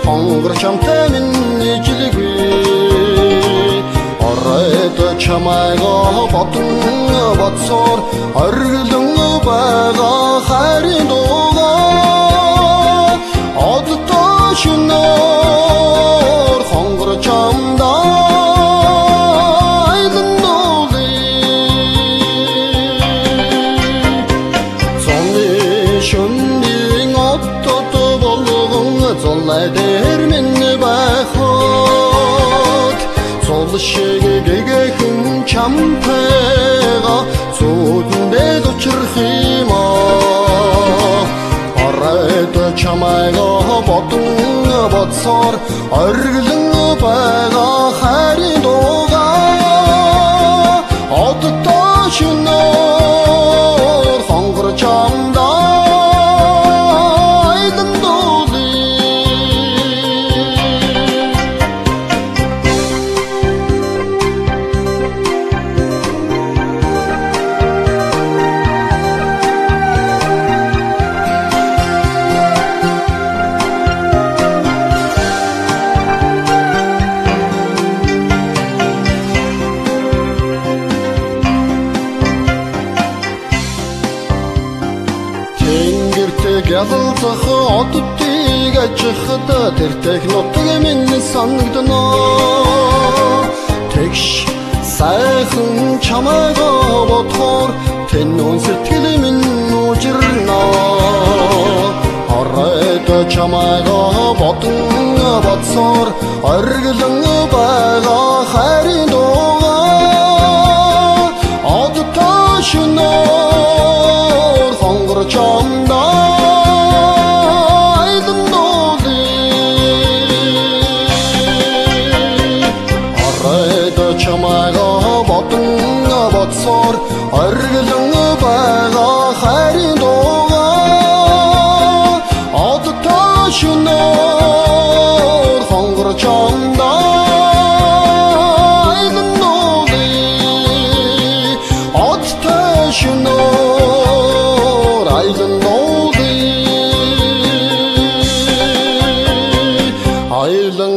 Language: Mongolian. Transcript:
хонгор чамтай миний жилгүй оройд чамайга бодон бодсоор оргилон байгаа хайрын дуугаа одтой шинээр хонгор чамдаа Золлайдэр минь байхад зол шиг гэгэхэн чамтайга зүудэнд учрах юм оройд чамайга бодон бодсоор оргилон байгаа хайрын дуугаа одтой шинээр хонгор чамдаа Ялцах оддыг ажихад тэр технотыг минь санагдана тэгш сайхан чамайга бодхоор тэнүүн сэтгэл минь үжирнэ оройд чамайга бодон бодсоор оргилон байгаа хайрын дуугаа одтой шинээр хонгор чамдаа чамайга бодон бодсоор оргилон байгаа хайрын дуугаа одтой шинээр хонгор чамдаа одтой шинээр айлан